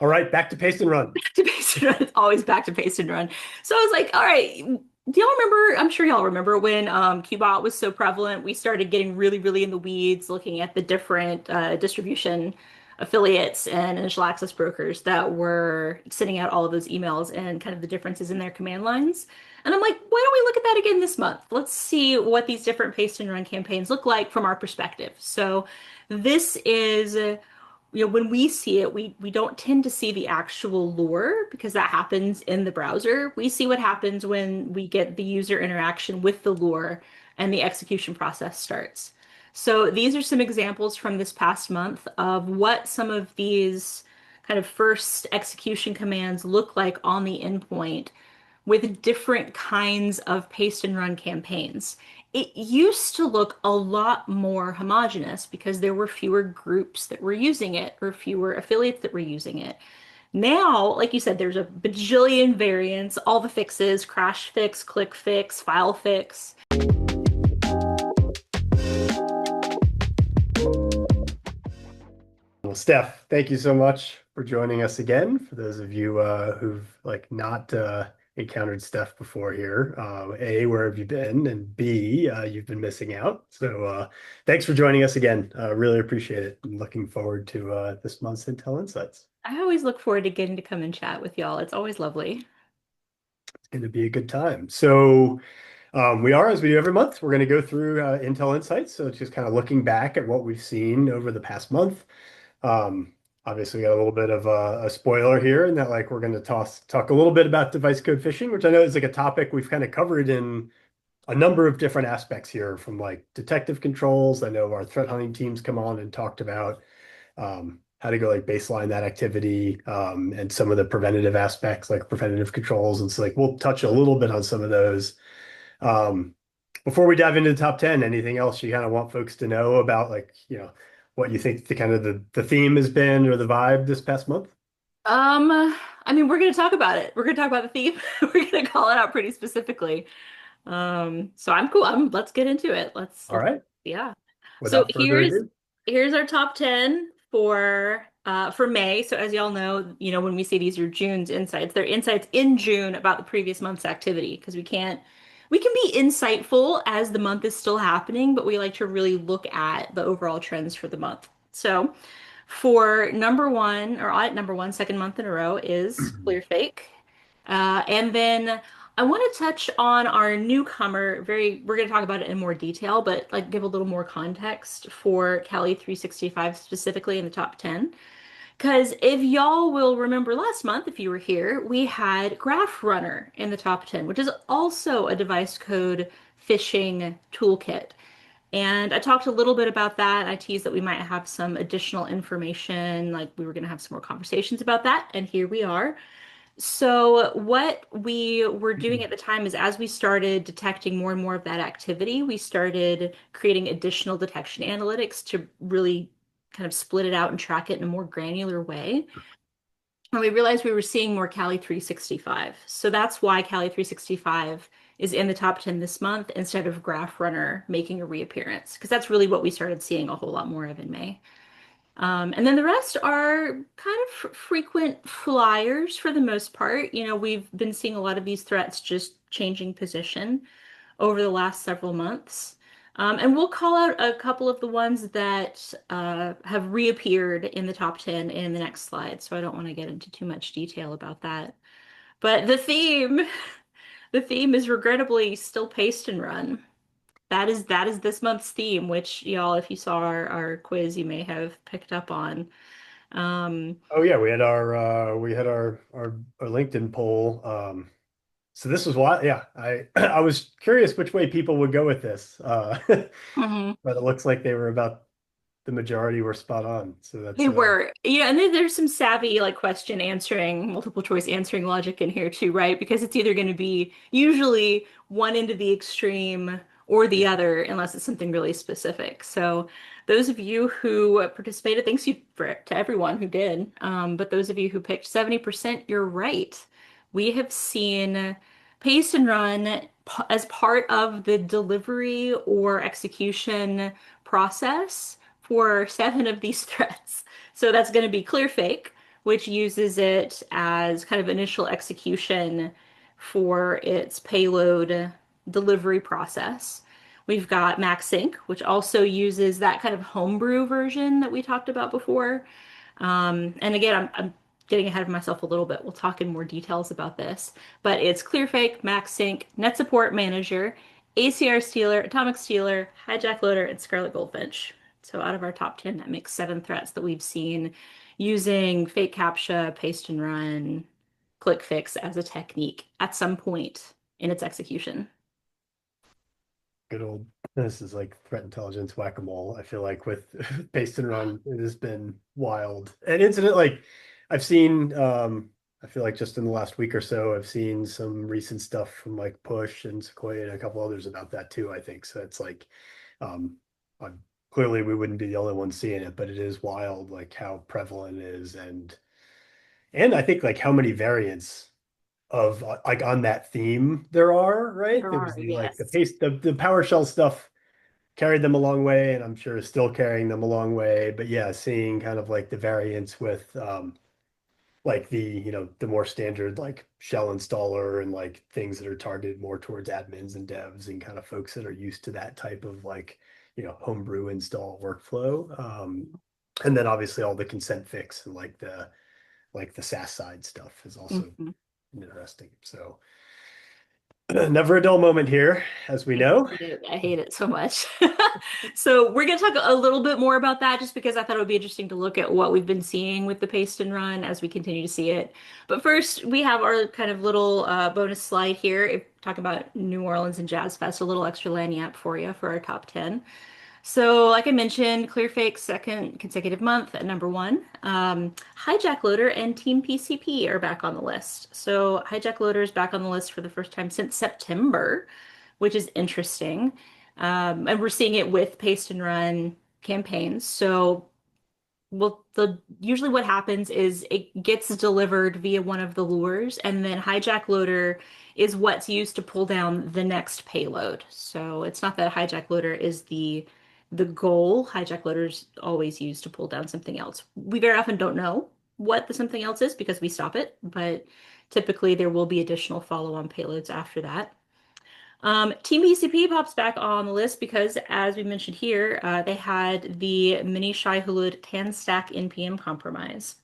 All right, back to paste and run. To paste and run. It's always back to paste and run. So I was like, all right, do y'all remember? I'm sure y'all remember when Qbot was so prevalent. We started getting really, really in the weeds, looking at the different distribution affiliates and initial access brokers that were sending out all of those emails and kind of the differences in their command lines. And I'm like, why don't we look at that again this month? Let's see what these different paste and run campaigns look like from our perspective. So this is when we see it, we don't tend to see the actual lore because that happens in the browser. We see what happens when we get the user interaction with the lore and the execution process starts. So these are some examples from this past month of what some of these kind of first execution commands look like on the endpoint with different kinds of paste and run campaigns. It used to look a lot more homogenous because there were fewer groups that were using it or fewer affiliates that were using it. Now, like you said, there's a bajillion variants, all the fixes, crash fix, click fix, file fix. Well, Steph, thank you so much for joining us again. For those of you who've not encountered Steph before here, A, where have you been? And B, you've been missing out. So thanks for joining us again. Really appreciate it. I'm looking forward to this month's Intel Insights. I always look forward to getting to come and chat with y'all. It's always lovely. It's going to be a good time. So we are, as we do every month, we're going to go through Intel Insights. So just kind of looking back at what we've seen over the past month. Um, Obviously, we got a little bit of a spoiler here, in that we're going to talk a little bit about device code phishing, which I know is like a topic we've kind of covered in a number of different aspects here, from like detective controls. I know our threat hunting teams come on and talked about how to go like baseline that activity, and some of the preventative aspects, like preventative controls. And so we'll touch a little bit on some of those. Um, Before we dive into the top 10, anything else you kind of want folks to know about, what you think the kind of the theme has been, or the vibe this past month? Um, I mean, we're going to talk about it. We're going to talk about the theme. We're going to call it out pretty specifically. So I'm cool. Let's get into it. All right. Yeah. So Without further ado. here's our top 10 for May. So as y'all know, when we say these are June's insights, they're insights in June about the previous month's activity because we can be insightful as the month is still happening, but we like to really look at the overall trends for the month. So for number one, or audit number one, second month in a row is ClearFake. And then I want to touch on our newcomer. We're going to talk about it in more detail, but like give a little more context for Kali 365 specifically in the top 10. Because if y'all will remember last month, if you were here, we had Graph Runner in the top 10, which is also a device code phishing toolkit. And I talked a little bit about that. I teased that we might have some additional information, like we were going to have some more conversations about that. And here we are. So what we were doing at the time is as we started detecting more and more of that activity, we started creating additional detection analytics to really kind of split it out and track it in a more granular way. And we realized we were seeing more Kali 365. So that's why Kali 365 is in the top 10 this month instead of Graph Runner making a reappearance, because that's really what we started seeing a whole lot more of in May. And then the rest are kind of frequent flyers for the most part. We've been seeing a lot of these threats just changing position over the last several months. And we'll call out a couple of the ones that have reappeared in the top 10 in the next slide. So I don't want to get into too much detail about that. But the theme is regrettably still paste and run. That is this month's theme, which y'all, if you saw our quiz, you may have picked up on. Um, Oh yeah, we had our LinkedIn poll. So this was why, yeah, I I was curious which way people would go with this. mhm. But it looks like they were about the majority were spot on. So They that's were, and then there's some savvy like question answering, multiple choice answering logic in here too, right? Because it's either going to be usually one end of the extreme or the other, unless it's something really specific. So those of you who participated, thanks you to everyone who did. But those of you who picked 70%, you're right. We have seen paste and run as part of the delivery or execution process for seven of these threats. So that's going to be ClearFake, which uses it as kind of initial execution for its payload delivery process. We've got MaxSync, which also uses that kind of homebrew version that we talked about before. And again, I'm getting ahead of myself a little bit. We'll talk in more details about this. But it's ClearFake, MaxSync, Net Support Manager, ACR Stealer, Atomic Stealer, HijackLoader, and Scarlet Goldfinch. So out of our top 10, that makes 7 threats that we've seen using fake CAPTCHA, paste and run, click fix as a technique at some point in its execution. Good old, this is like threat intelligence whack-a-mole. I feel like with paste and run, it has been wild. And incident like I've seen, I feel like just in the last week or so, I've seen some recent stuff from like Push and Sequoia and a couple others about that too, I think. So it's like, um, I'm, clearly we wouldn't be the only ones seeing it, but it is wild like how prevalent it is, and I think like how many variants of like on that theme there are, right? There There was are, the like the yes. paste the PowerShell stuff carried them a long way, and I'm sure is still carrying them a long way. But yeah, seeing kind of like the variants with like the the more standard like shell installer and like things that are targeted more towards admins and devs and kind of folks that are used to that type of like homebrew install workflow. And then obviously all the consent fix and like the SaaS side stuff is also Mhm. interesting. So never a dull moment here, as we I know. hate it. I hate it so much. So we're going to talk a little bit more about that just because I thought it would be interesting to look at what we've been seeing with the paste and run as we continue to see it. But first, we have our kind of little bonus slide here. Talk about New Orleans and Jazz Fest, a little extra lagniappe for you for our top 10. So, like I mentioned, ClearFake's second consecutive month at number one. HijackLoader and TeamPCP are back on the list. So, HijackLoader is back on the list for the first time since September, which is interesting. And we're seeing it with paste and run campaigns. So, well, the usually what happens is it gets delivered via one of the lures, and then hijack loader is what's used to pull down the next payload. So it's not that hijack loader is the goal. Hijack loader is always used to pull down something else. We very often don't know what the something else is because we stop it, but typically there will be additional follow-on payloads after that. Team BCP pops back on the list because, as we mentioned here, they had the mini Shai Hulud TAN-STACK NPM compromise.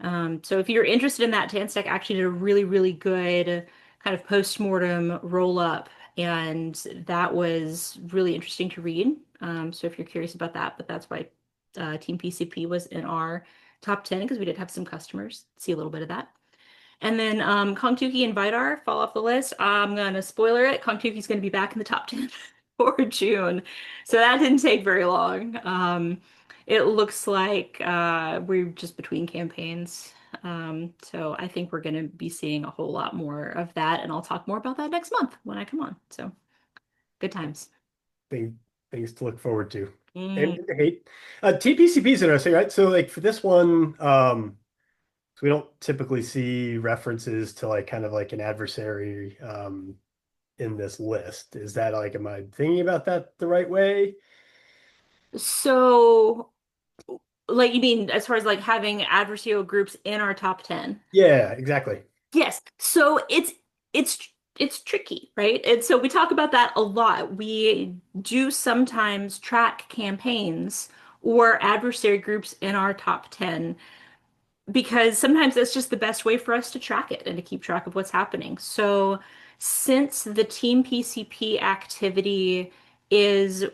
So if you're interested in that, TAN-STACK actually did a really, really good kind of post-mortem roll-up, and that was really interesting to read. So if you're curious about that, but that's why Team PCP was in our top 10 because we did have some customers see a little bit of that. And then Kongtuki and Vidar fall off the list. I'm gonna spoiler it. Kongtuki's gonna be back in the top 10 for June. So that didn't take very long. It looks like we're just between campaigns. So I think we're gonna be seeing a whole lot more of that, and I'll talk more about that next month when I come on. So good times. Thing, things to look forward to. Mm. And hate TPCP is interesting, right? So like for this one, so we don't typically see references to like kind of like an adversary in this list. Is that like, am I thinking about that the right way? So, like, you mean as far as like having adversarial groups in our top 10? Yeah, exactly. Yes. So it's tricky, right? And so we talk about that a lot. We do sometimes track campaigns or adversary groups in our top 10 because sometimes that's just the best way for us to track it and to keep track of what's happening. So since the Team PCP activity is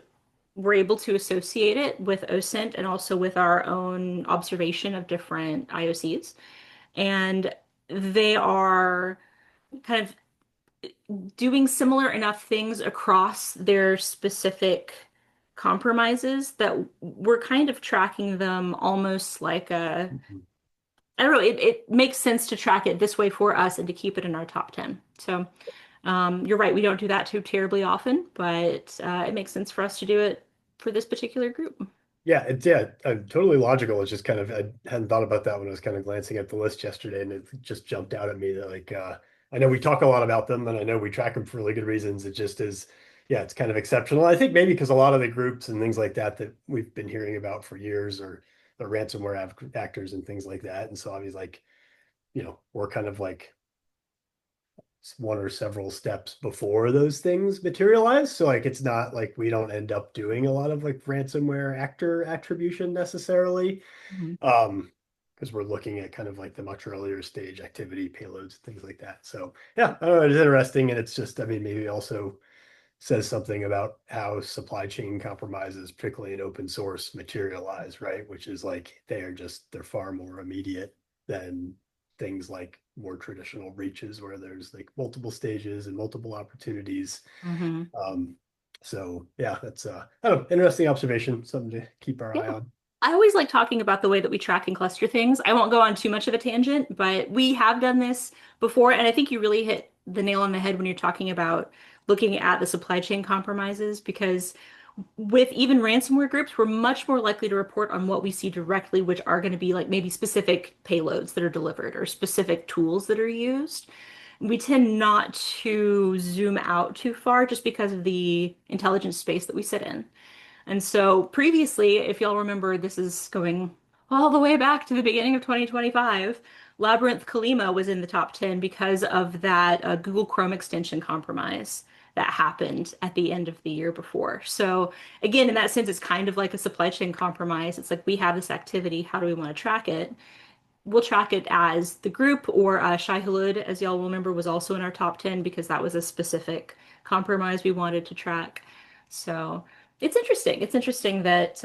we're able to associate it with OSINT and also with our own observation of different IOCs. And they are kind of doing similar enough things across their specific compromises that we're kind of tracking them almost like a, Mhm. I don't know, it makes sense to track it this way for us and to keep it in our top 10. So you're right, we don't do that too terribly often, but it makes sense for us to do it for this particular group. Yeah, totally logical. It's just kind of I hadn't thought about that when I was kind of glancing at the list yesterday, and it just jumped out at me that like I know we talk a lot about them, and I know we track them for really good reasons. It just is, yeah, it's kind of exceptional. I think maybe because a lot of the groups and things like that that we've been hearing about for years are the ransomware actors and things like that. And so I was like, we're kind of like one or several steps before those things materialize. So like it's not like we don't end up doing a lot of like ransomware actor attribution necessarily. Mhm. Because we're looking at kind of like the much earlier stage activity payloads, things like that. So yeah, I don't know, it's interesting. And it's just, I mean, maybe also says something about how supply chain compromises, particularly in open source, materialize, right? Which is like they're far more immediate than things like more traditional breaches where there's like multiple stages and multiple opportunities. Mhm. Um, so yeah, that's I don't know, interesting observation, something to keep our Yeah. eye on. I always like talking about the way that we track and cluster things. I won't go on too much of a tangent, but we have done this before, and I think you really hit the nail on the head when you're talking about looking at the supply chain compromises, because with even ransomware groups, we're much more likely to report on what we see directly, which are going to be like maybe specific payloads that are delivered or specific tools that are used. We tend not to zoom out too far just because of the intelligence space that we sit in. And so previously, if y'all remember, this is going all the way back to the beginning of 2025. Labyrinth Kalima was in the top 10 because of that Google Chrome extension compromise that happened at the end of the year before. So again, in that sense, it's kind of like a supply chain compromise. It's like we have this activity. How do we want to track it? We'll track it as the group, or HijackLoader, as y'all will remember, was also in our top 10 because that was a specific compromise we wanted to track. So it's interesting. It's interesting that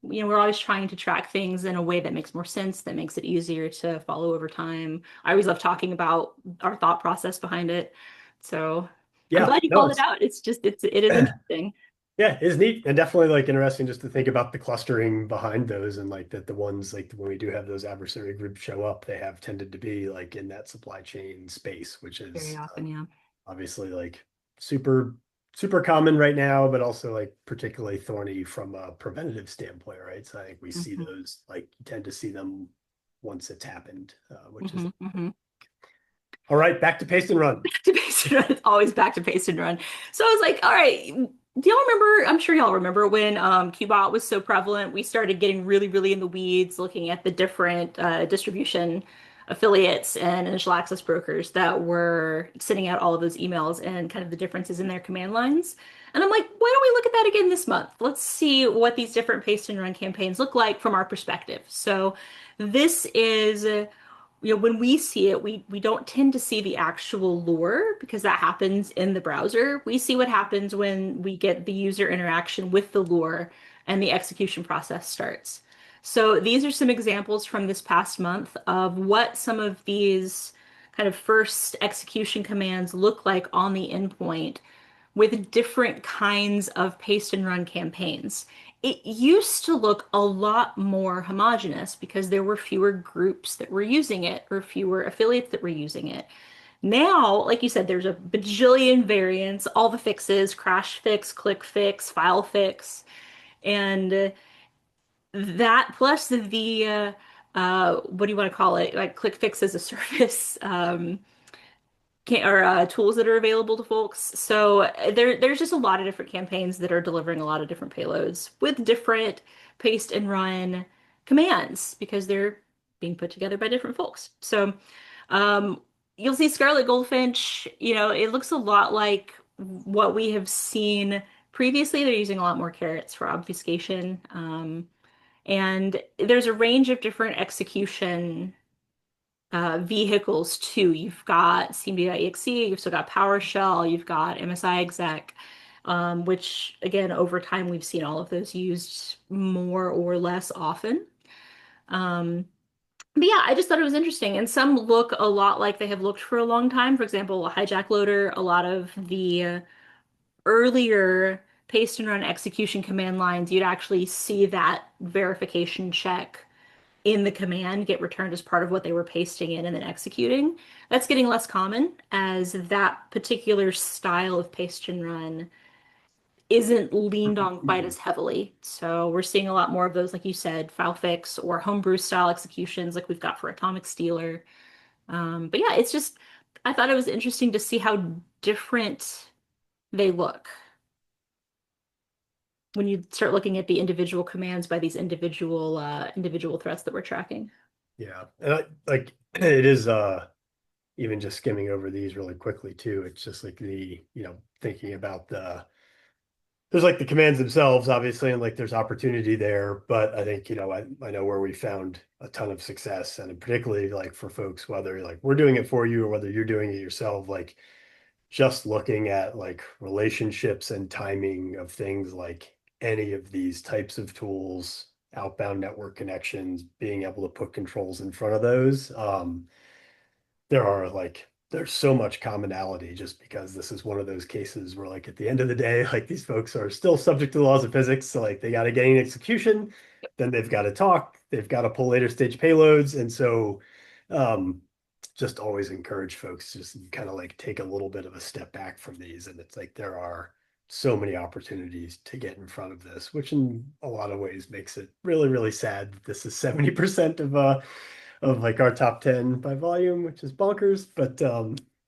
we're always trying to track things in a way that makes more sense, that makes it easier to follow over time. I always love talking about our thought process behind it. So I'm Yeah, glad you no, called it out. It is interesting. yeah, it's neat and definitely like interesting just to think about the clustering behind those and like that the ones like when we do have those adversary groups show up, they have tended to be like in that supply chain space, which Very is often, yeah. obviously like super super common right now, but also like particularly thorny from a preventative standpoint, right? So I think we see Hmm. those like you tend to see them once it's happened, which is Hmm. Hmm. all right. Back to paste and run. To paste and run. It's always back to paste and run. So I was like, all right, do y'all remember? I'm sure y'all remember when Qbot was so prevalent. We started getting really, really in the weeds, looking at the different distribution affiliates and initial access brokers that were sending out all of those emails and kind of the differences in their command lines. And I'm like, why don't we look at that again this month? Let's see what these different paste and run campaigns look like from our perspective. So this is when we see it, we don't tend to see the actual lure because that happens in the browser. We see what happens when we get the user interaction with the lure and the execution process starts. So these are some examples from this past month of what some of these kind of first execution commands look like on the endpoint with different kinds of paste and run campaigns. It used to look a lot more homogenous because there were fewer groups that were using it or fewer affiliates that were using it. Now, like you said, there's a bajillion variants, all the fixes, crash fix, click fix, file fix, and that plus what do you want to call it? Like click fix as a service. Tools that are available to folks. So there's just a lot of different campaigns that are delivering a lot of different payloads with different paste and run commands because they're being put together by different folks. So um, you'll see Scarlet Goldfinch, it looks a lot like what we have seen previously. They're using a lot more carrots for obfuscation. And there's a range of different execution vehicles too. You've got CMD.exe, you've still got PowerShell, you've got MSI exec, which again, over time, we've seen all of those used more or less often. Um, but yeah, I just thought it was interesting. And some look a lot like they have looked for a long time. For example, HijackLoader, a lot of the earlier paste and run execution command lines, you'd actually see that verification check in the command get returned as part of what they were pasting in and then executing. That's getting less common as that particular style of paste and run isn't leaned on quite as heavily. So we're seeing a lot more of those, like you said, file fix or homebrew style executions like we've got for Atomic Stealer. But yeah, I thought it was interesting to see how different they look. when you start looking at the individual commands by these individual threats that we're tracking. Yeah. And like it is even just skimming over these really quickly too. It's just like thinking about there's like the commands themselves, obviously, and like there's opportunity there. But I think, I know where we found a ton of success, and particularly like for folks, whether like we're doing it for you or whether you're doing it yourself, like just looking at like relationships and timing of things like any of these types of tools, outbound network connections, being able to put controls in front of those. There's so much commonality just because this is one of those cases where like at the end of the day, like these folks are still subject to the laws of physics. So like they got to gain execution, then they've got to talk, they've got to pull later stage payloads. And so um, just always encourage folks to just kind of like take a little bit of a step back from these. And it's like there are so many opportunities to get in front of this, which in a lot of ways makes it really, really sad that this is 70% of like our top 10 by volume, which is bonkers, but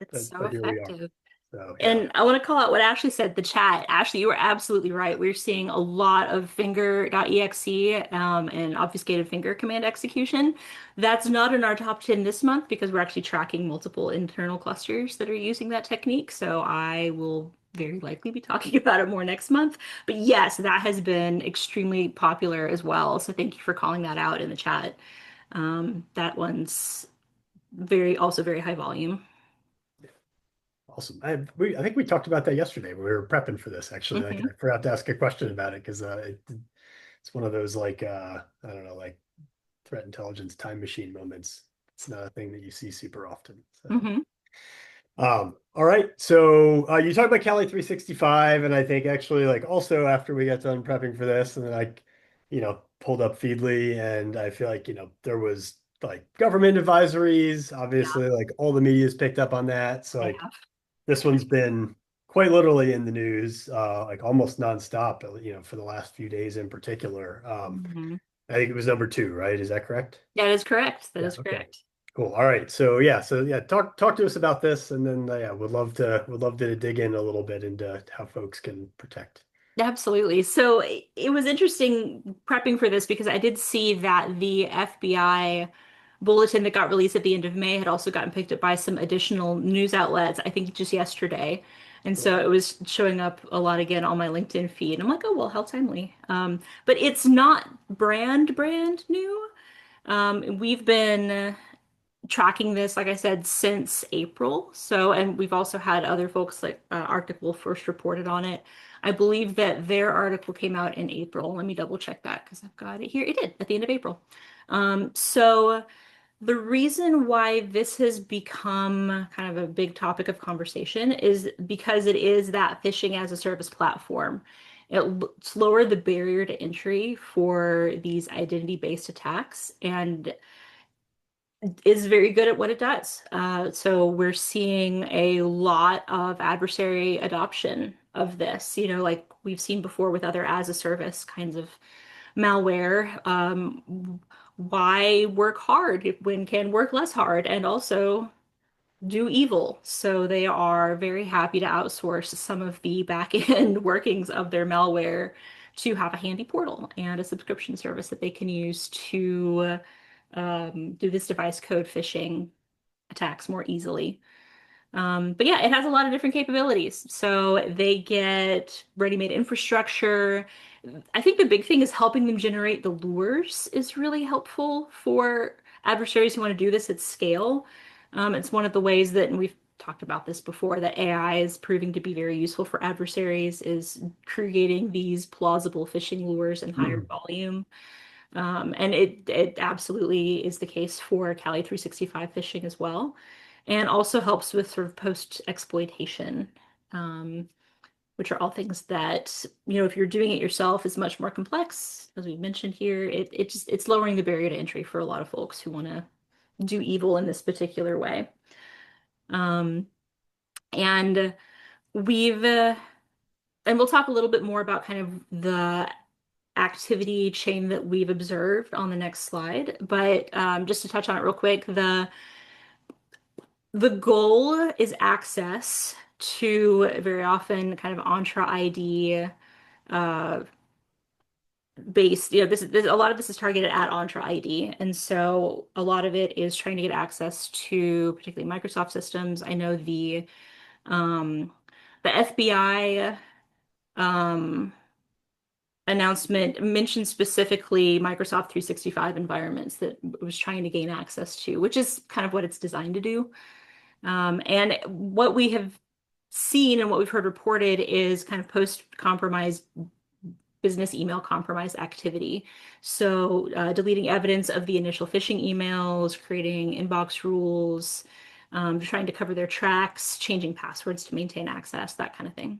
It's so here we are. effective. So yeah. And I want to call out what Ashley said, the chat. Ashley, you were absolutely right. We're seeing a lot of finger.exe and obfuscated finger command execution. That's not in our top 10 this month because we're actually tracking multiple internal clusters that are using that technique. So I will very likely be talking about it more next month. But yes, that has been extremely popular as well. So thank you for calling that out in the chat. That one's also very high volume. Awesome. I think we talked about that yesterday when we were prepping for this, actually. Like Mhm. I forgot to ask a question about it because it's one of those like I don't know, like threat intelligence time machine moments. It's not a thing that you see super often. So Mhm. all right. So you talked about Cali 365, and I think actually like also after we got done prepping for this, and then pulled up Feedly, and I feel like, there was like government advisories, Yeah, obviously, like all the media's picked up on that. So I like have. this one's been quite literally in the news, like almost nonstop, for the last few days in particular. Mhm. I think it was number two, right? Is that correct? That is correct. That Yeah. is Okay. correct. Cool. All right. So yeah, talk to us about this, and then yeah, would love to dig in a little bit into how folks can protect. Absolutely. So it was interesting prepping for this because I did see that the FBI bulletin that got released at the end of May had also gotten picked up by some additional news outlets, I think just yesterday. And Cool. so it was showing up a lot again on my LinkedIn feed. I'm like, oh, well, how timely. But it's not brand new. We've been tracking this, like I said, since April. So, and we've also had other folks like Arctic Wolf first reported on it. I believe that their article came out in April. Let me double check that because I've got it here. It did at the end of April. So the reason why this has become kind of a big topic of conversation is because it is that phishing as a service platform. It's lowered the barrier to entry for these identity-based attacks, and is very good at what it does. So we're seeing a lot of adversary adoption of this, like we've seen before with other as a service kinds of malware. Why work hard when can work less hard and also do evil? So they are very happy to outsource some of the back end workings of their malware to have a handy portal and a subscription service that they can use to do this device code phishing attacks more easily. But yeah, it has a lot of different capabilities. So they get ready-made infrastructure. I think the big thing is helping them generate the lures is really helpful for adversaries who want to do this at scale. It's one of the ways that, and we've talked about this before, that AI is proving to be very useful for adversaries is creating these plausible phishing lures in higher Mhm. volume. And it absolutely is the case for Kali 365 phishing as well, and also helps with sort of post exploitation, um, which are all things that, if you're doing it yourself, is much more complex. As we mentioned here, it's lowering the barrier to entry for a lot of folks who want to do evil in this particular way. Um, and we've and we'll talk a little bit more about kind of the activity chain that we've observed on the next slide. But just to touch on it real quick, the goal is access to very often kind of Entra ID based, this a lot of this is targeted at Entra ID. And so a lot of it is trying to get access to particularly Microsoft systems. I know um, the FBI um, announcement mentioned specifically Microsoft 365 environments that it was trying to gain access to, which is kind of what it's designed to do. And what we have seen and what we've heard reported is kind of post-compromise business email compromise activity. So deleting evidence of the initial phishing emails, creating inbox rules, trying to cover their tracks, changing passwords to maintain access, that kind of thing.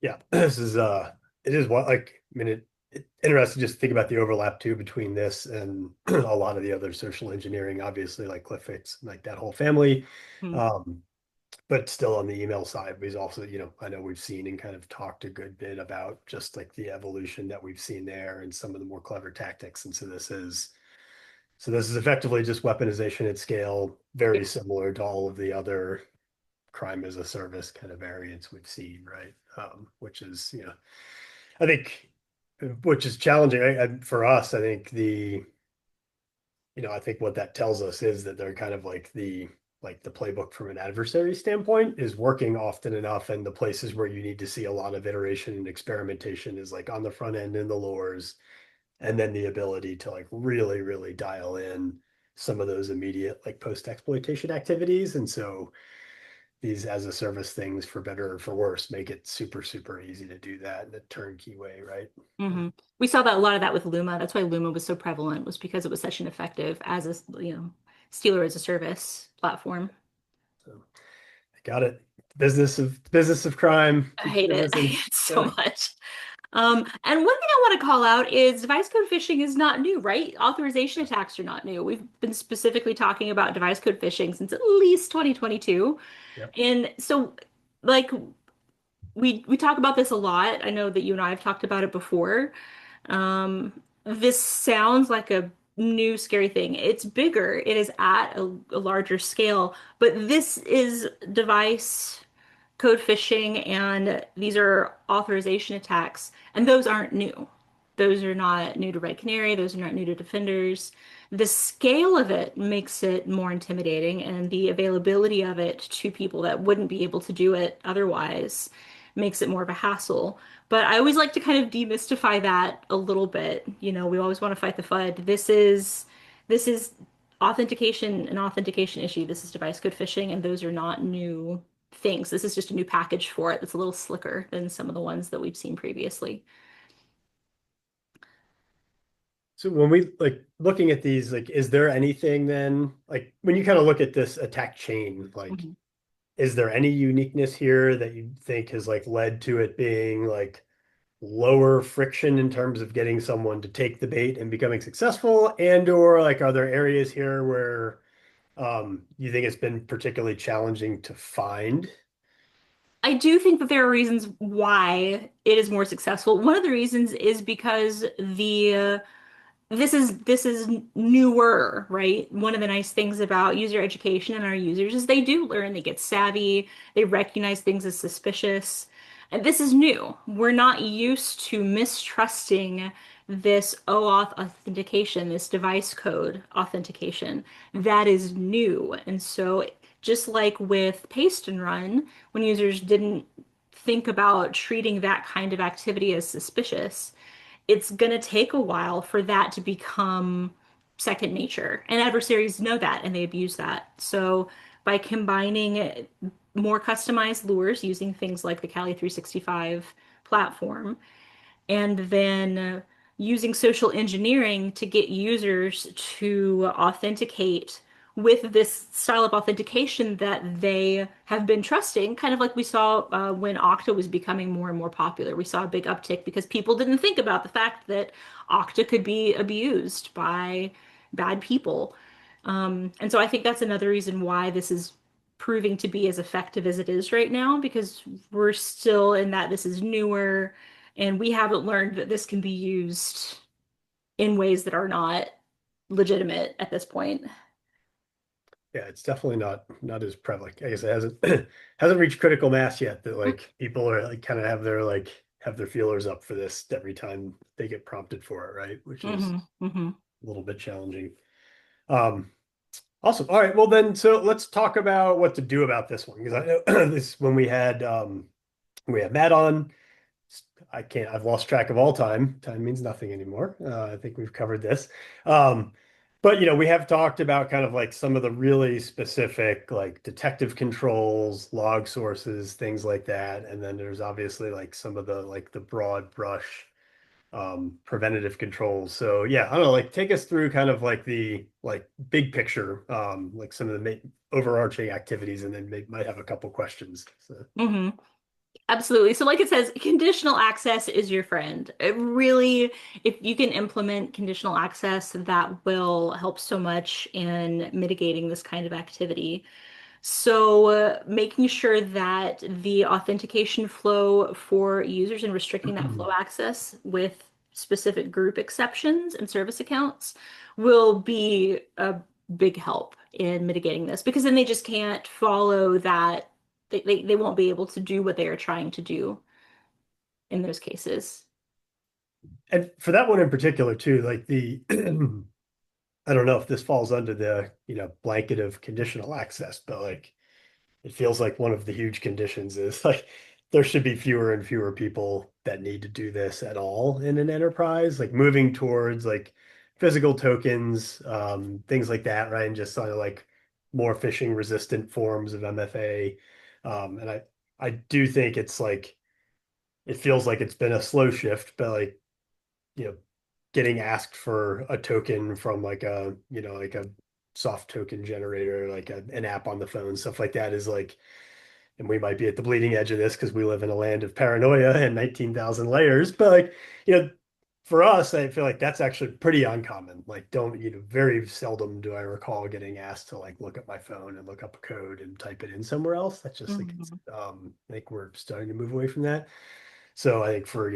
Yeah, this is it is what like I mean it interesting just to think about the overlap too between this and a lot of the other social engineering, obviously like Cliffix, like that whole family. Hmm. Um, but still on the email side, we've also, I know we've seen and kind of talked a good bit about just like the evolution that we've seen there and some of the more clever tactics. And so this is effectively just weaponization at scale, very Yeah. similar to all of the other crime as a service kind of variants we've seen, right? Which is, I think, which is challenging for us. I think I think what that tells us is that they're kind of like the playbook from an adversary standpoint is working often enough, and the places where you need to see a lot of iteration and experimentation is like on the front end in the lures, and then the ability to like really, really dial in some of those immediate like post exploitation activities. And so these as a service things, for better or for worse, make it super, super easy to do that in a turnkey way, right? Hmm. We saw that a lot of that with Luma. That's why Luma was so prevalent, was because it was such an effective as a, Stealer as a service platform. So I got it. Business of crime. I hate it. I Business. hate it so Yeah. much. And one thing I want to call out is device code phishing is not new, right? Authorization attacks are not new. We've been specifically talking about device code phishing since at least 2022. Yep. And so, like, we talk about this a lot. I know that you and I have talked about it before. This sounds like a new scary thing. It's bigger. It is at a larger scale, but this is device code phishing, and these are authorization attacks, and those aren't new. Those are not new to Red Canary. Those are not new to Defenders. The scale of it makes it more intimidating, and the availability of it to people that wouldn't be able to do it otherwise makes it more of a hassle. But I always like to kind of demystify that a little bit. We always want to fight the FUD. This is authentication, an authentication issue. This is device code phishing, and those are not new things. This is just a new package for it that's a little slicker than some of the ones that we've seen previously. So when we like looking at these, like, is there anything then, like when you kind of look at this attack chain, like, Mhm. is there any uniqueness here that you think has like led to it being like lower friction in terms of getting someone to take the bait and becoming successful? And or like are there areas here where you think it's been particularly challenging to find? I do think that there are reasons why it is more successful. One of the reasons is because this is newer, right? One of the nice things about user education and our users is they do learn, they get savvy, they recognize things as suspicious. And this is new. We're not used to mistrusting this OAuth authentication, this device code authentication. That is new. And so just like with paste and run, when users didn't think about treating that kind of activity as suspicious, it's going to take a while for that to become second nature. And adversaries know that and they abuse that. So by combining more customized lures using things like the Kali 365 platform, and then using social engineering to get users to authenticate with this style of authentication that they have been trusting, kind of like we saw when Okta was becoming more and more popular. We saw a big uptick because people didn't think about the fact that Okta could be abused by bad people. And so I think that's another reason why this is proving to be as effective as it is right now, because we're still in that this is newer and we haven't learned that this can be used in ways that are not legitimate at this point. Yeah, it's definitely not as prevalent. I guess it hasn't hasn't reached critical mass yet that like people are like kind of have their like have their feelers up for this every time they get prompted for it, right? Which is Hmm. Hmm. a little bit challenging. Um, awesome. All right. Well, then, so let's talk about what to do about this one because I know this when we had Matt on. I've lost track of all time. Time means nothing anymore. I think we've covered this. Um, but we have talked about kind of like some of the really specific like detective controls, log sources, things like that. And then there's obviously like some of the like the broad brush preventative controls. So yeah, I don't know, like take us through kind of like the like big picture, like some of the overarching activities, and then might have a couple questions. So. Hmm. Absolutely. So, like it says, conditional access is your friend. It really, if you can implement conditional access, that will help so much in mitigating this kind of activity. So, making sure that the authentication flow for users and restricting that flow access with specific group exceptions and service accounts will be a big help in mitigating this because then they just can't follow that. They won't be able to do what they are trying to do in those cases. And for that one in particular too, like the I don't know if this falls under the, blanket of conditional access, but like it feels like one of the huge conditions is like there should be fewer and fewer people that need to do this at all in an enterprise, like moving towards like physical tokens, things like that, right? And just sort of like more phishing resistant forms of MFA. And I do think it's like it feels like it's been a slow shift, but like, you know, getting asked for a token from like like a soft token generator, like an app on the phone, stuff like that is like, and we might be at the bleeding edge of this because we live in a land of paranoia and 19,000 layers. But like, for us, I feel like that's actually pretty uncommon. Like, don't, very seldom do I recall getting asked to like look at my phone and look up a code and type it in somewhere else. That's just like, Mhm. I think we're starting to move away from that. So I think for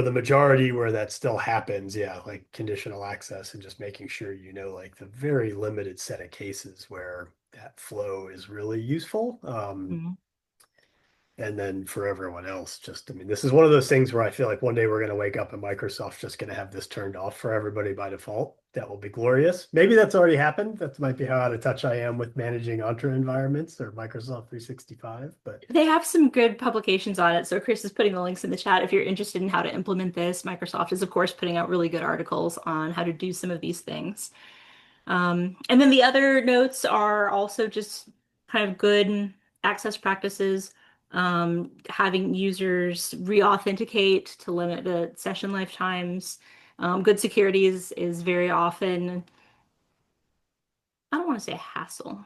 the majority where that still happens, yeah, like conditional access and just making sure like the very limited set of cases where that flow is really useful. Mhm. And then for everyone else, just, I mean, this is one of those things where I feel like one day we're going to wake up and Microsoft's just going to have this turned off for everybody by default. That will be glorious. Maybe that's already happened. That might be how out of touch I am with managing Entra environments or Microsoft 365. But They have some good publications on it. So Chris is putting the links in the chat if you're interested in how to implement this. Microsoft is, of course, putting out really good articles on how to do some of these things. And then the other notes are also just kind of good access practices, having users re-authenticate to limit the session lifetimes. Good security is very often, I don't want to say a hassle.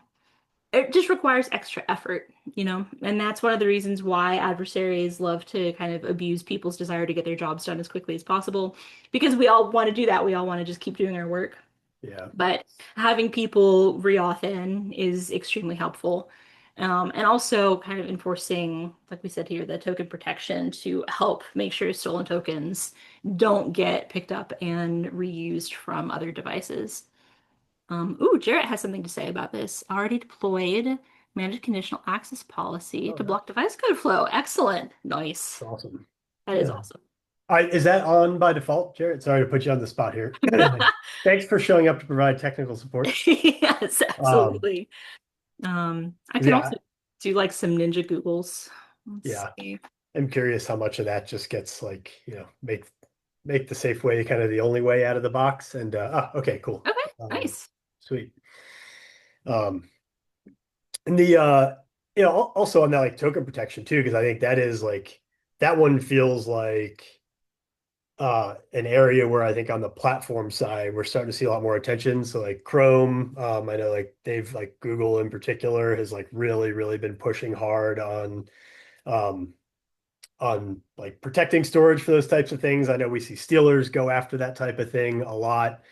It just requires extra effort, and that's one of the reasons why adversaries love to kind of abuse people's desire to get their jobs done as quickly as possible, because we all want to do that. We all want to just keep doing our work. yeah, But having people re-auth in is extremely helpful. And also kind of enforcing, like we said here, the token protection to help make sure stolen tokens don't get picked up and reused from other devices. Ooh, Jarrett has something to say about this. Already deployed managed conditional access policy oh, to that's block device code flow. Excellent. Nice. awesome. That is Yeah. awesome. Is that on by default, Jared? Sorry to put you on the spot here. Thanks for showing up to provide technical support. Yes, Um, absolutely. I can yeah, also do like some ninja Googles. Let's yeah. see. I'm curious how much of that just gets like, make the safe way kind of the only way out of the box. And okay, cool. Okay, Um, nice. sweet. Um, and also on that like token protection too, because I think that is like that one feels like an area where I think on the platform side we're starting to see a lot more attention. So like Chrome, I know like they've like Google in particular has like really, really been pushing hard um on like protecting storage for those types of things. I know we see Steelers go after that type of thing a lot.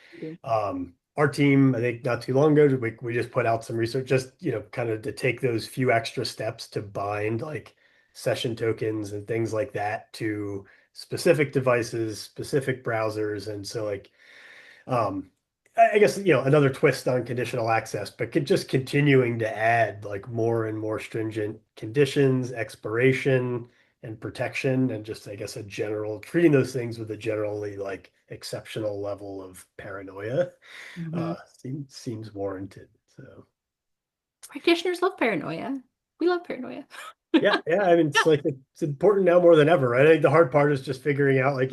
Our team, I think not too long ago, we just put out some research, just kind of to take those few extra steps to bind like session tokens and things like that to specific devices, specific browsers, and so like um, I guess another twist on conditional access, but just continuing to add like more and more stringent conditions, expiration, and protection and just, I guess, a general treating those things with a generally like exceptional level of paranoia Hmm. seems warranted. So Practitioners love paranoia. We love paranoia. yeah, yeah. I mean, Yeah. it's like it's important now more than ever, right? I think the hard part is just figuring out like,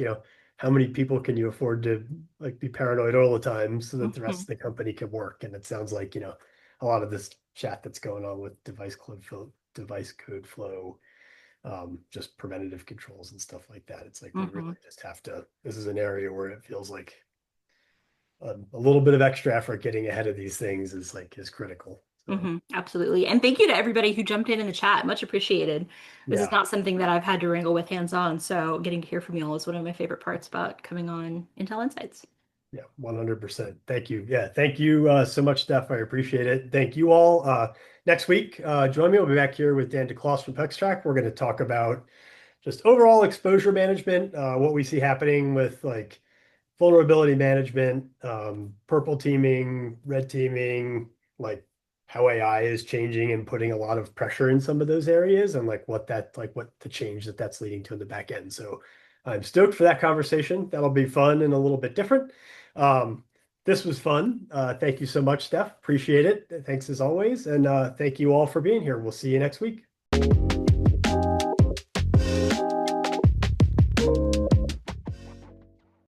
how many people can you afford to like be paranoid all the time so that the rest Hmm. of the company can work. And it sounds like, a lot of this chat that's going on with device code flow, just preventative controls and stuff like that. It's like we Hmm. really just have to, this is an area where it feels like a little bit of extra effort getting ahead of these things is critical. So Absolutely. And thank you to everybody who jumped in the chat. Much appreciated. This is yeah. not something that I've had to wrangle with hands-on, so getting to hear from you all is one of my favorite parts about coming on Intel Insights. Yeah, 100%. Thank you. Yeah, thank you so much, Steph. I appreciate it. Thank you all. Next week, join me. We'll be back here with Dan DeCloss from PexTrack. We're going to talk about just overall exposure management, what we see happening with like vulnerability management, purple teaming, red teaming, like how AI is changing and putting a lot of pressure in some of those areas and what the change that's leading to in the back end. So I'm stoked for that conversation. That'll be fun and a little bit different. Um, this was fun. Thank you so much, Steph. Appreciate it. Thanks as always. And thank you all for being here. We'll see you next week.